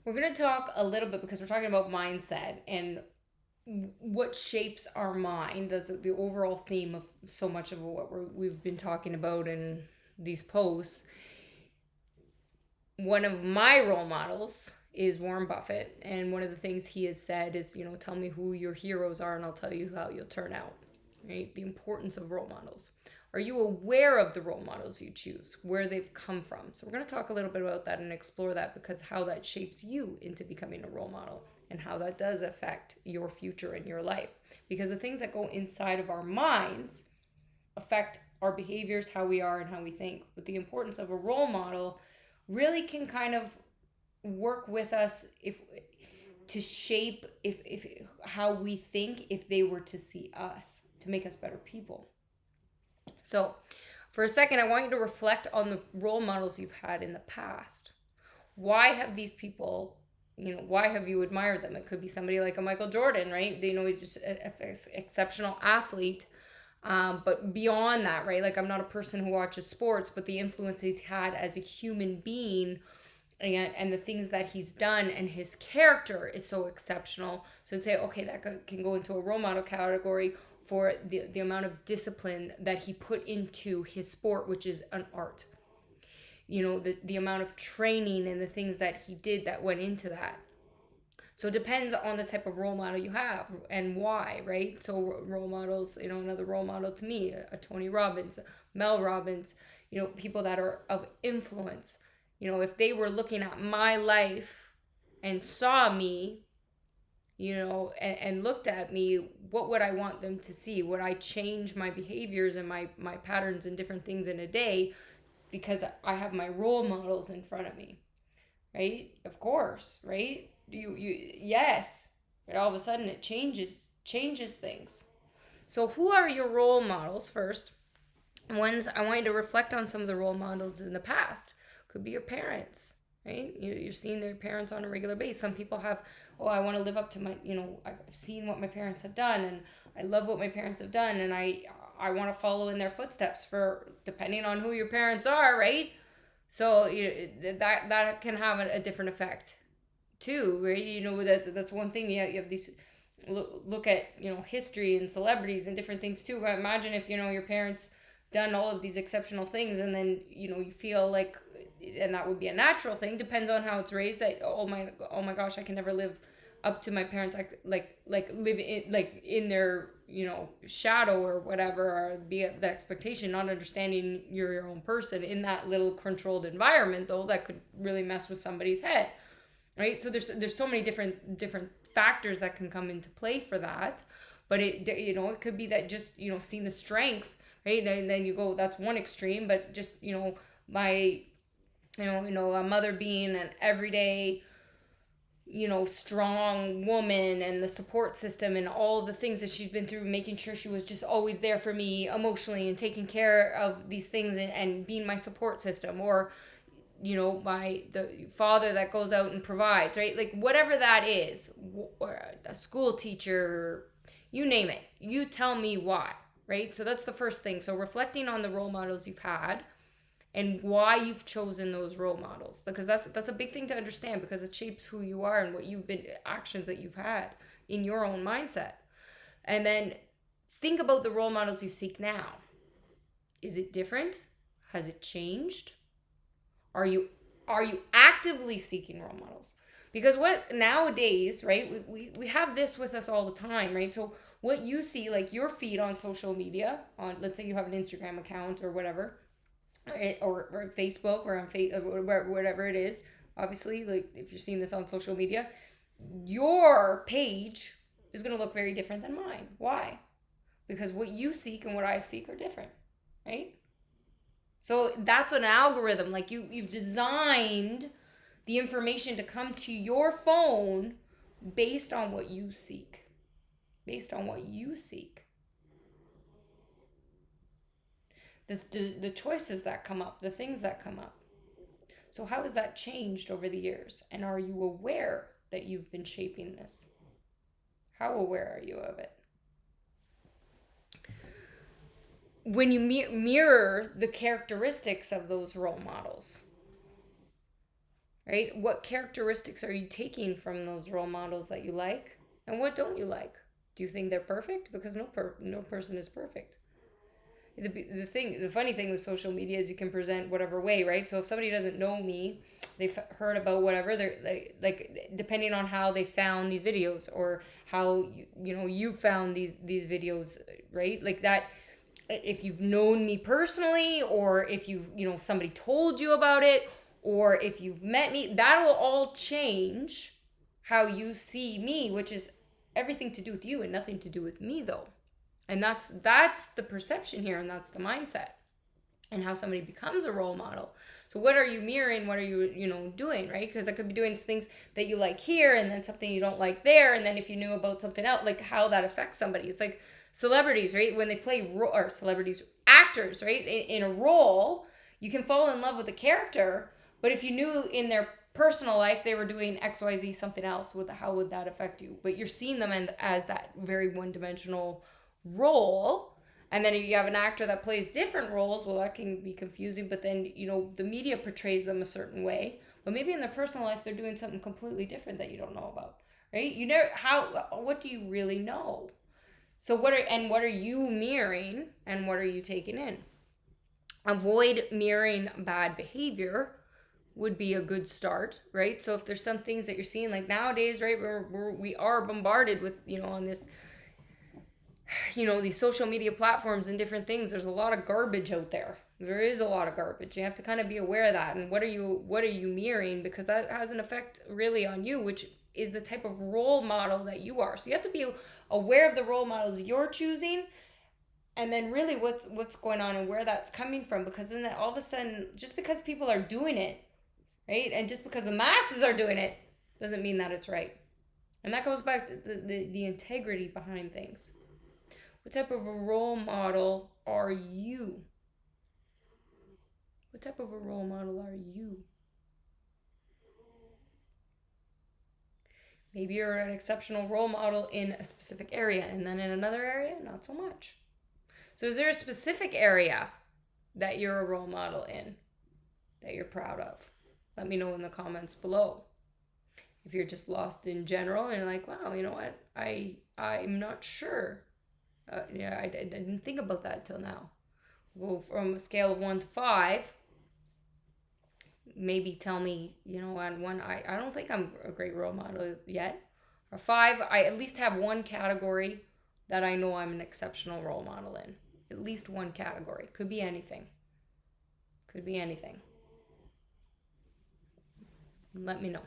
We're going to talk a little bit because we're talking about mindset and what shapes our mind. That's the overall theme of so much of what we've been talking about in these posts. One of my role models is Warren Buffett, and one of the things he has said is, tell me who your heroes are and I'll tell you how you'll turn out. Right? The importance of role models. Are you aware of the role models you choose, where they've come from? So we're going to talk a little bit about that and explore that, because how that shapes you into becoming a role model and how that does affect your future and your life. Because the things that go inside of our minds affect our behaviors, how we are and how we think. But the importance of a role model really can kind of work with us if to shape if how we think if they were to see us, to make us better people. So, for a second, I want you to reflect on the role models you've had in the past. Why have these people, why have you admired them? It could be somebody like a Michael Jordan, right? He's just an exceptional athlete. But beyond that, right? Like, I'm not a person who watches sports, but the influence he's had as a human being and the things that he's done and his character is so exceptional. So I'd say, okay, that can go into a role model category for the amount of discipline that he put into his sport, which is an art. The amount of training and the things that he did that went into that. So it depends on the type of role model you have and why, right? So role models, another role model to me, a Tony Robbins, Mel Robbins, people that are of influence. If they were looking at my life and saw me, and looked at me, what would I want them to see? Would I change my behaviors and my patterns and different things in a day because I have my role models in front of me, right? Of course, right? Yes, but all of a sudden it changes things. So who are your role models first? Ones I want you to reflect on some of the role models in the past. Could be your parents, right? You're seeing their parents on a regular basis. Some people have, I want to live up to my, I've seen what my parents have done and I love what my parents have done and I want to follow in their footsteps, for depending on who your parents are, right? So that can have a different effect too, right? That's one thing. You have these look at history and celebrities and different things too. But imagine if your parents done all of these exceptional things and then you feel like, and that would be a natural thing, depends on how it's raised, that oh my gosh, I can never live up to my parents, like live in their shadow or whatever, or be the expectation, not understanding you're your own person in that little controlled environment, though that could really mess with somebody's head, right? So there's so many different factors that can come into play for that. But it could be that just seeing the strength, right? And then you go, that's one extreme. But just my a mother being an everyday strong woman, and the support system and all the things that she's been through, making sure she was just always there for me emotionally and taking care of these things, and being my support system. Or the father that goes out and provides, right? Like whatever that is, or a school teacher, you name it, you tell me why, right? So that's the first thing. So reflecting on the role models you've had and why you've chosen those role models, because that's a big thing to understand, because it shapes who you are and what you've been, actions that you've had in your own mindset. And then think about the role models you seek now. Is it different? Has it changed? Are you actively seeking role models? Because what nowadays, right? We have this with us all the time, right? So what you see, like your feed on social media, on, let's say you have an Instagram account or whatever, or Facebook, or on whatever it is. Obviously, like if you're seeing this on social media, your page is going to look very different than mine. Why? Because what you seek and what I seek are different, right? So that's an algorithm. Like you've designed the information to come to your phone based on what you seek. Based on what you seek. The choices that come up, the things that come up. So how has that changed over the years? And are you aware that you've been shaping this? How aware are you of it? When you mirror the characteristics of those role models, right? What characteristics are you taking from those role models that you like, and what don't you like? Do you think they're perfect? Because no person is perfect. The funny thing with social media is you can present whatever way, right? So if somebody doesn't know me, they've heard about whatever, they're like depending on how they found these videos, or how you found these videos, right? Like that, if you've known me personally, or if somebody told you about it, or if you've met me, that'll all change how you see me, which is everything to do with you and nothing to do with me, though. And that's the perception here, and that's the mindset, and how somebody becomes a role model. So what are you mirroring? What are you doing, right? Because I could be doing things that you like here, and then something you don't like there, and then if you knew about something else, like how that affects somebody. It's like celebrities, right? When they play or celebrities, actors, right? In a role, you can fall in love with a character, but if you knew in their personal life they were doing XYZ something else, how would that affect you? But you're seeing them as that very one-dimensional role. And then if you have an actor that plays different roles, well, that can be confusing. But then the media portrays them a certain way, but maybe in their personal life they're doing something completely different that you don't know about, right? What do you really know? So what are you mirroring, and what are you taking in? Avoid mirroring bad behavior would be a good start, right? So if there's some things that you're seeing, like nowadays, right, we are bombarded with on this, these social media platforms and different things, there's a lot of garbage out there. There is a lot of garbage. You have to kind of be aware of that. And what are you mirroring? Because that has an effect really on you, which is the type of role model that you are. So you have to be aware of the role models you're choosing, and then really what's going on and where that's coming from. Because then all of a sudden, just because people are doing it, right, and just because the masses are doing it, doesn't mean that it's right. And that goes back to the integrity behind things. What type of a role model are you? What type of a role model are you? Maybe you're an exceptional role model in a specific area, and then in another area, not so much. So is there a specific area that you're a role model in that you're proud of? Let me know in the comments below. If you're just lost in general and you're like, wow, you know what? I'm not sure. I didn't think about that till now. Well, from a scale of 1 to 5, maybe tell me, on 1, I don't think I'm a great role model yet. Or 5, I at least have one category that I know I'm an exceptional role model in. At least one category. Could be anything. Let me know.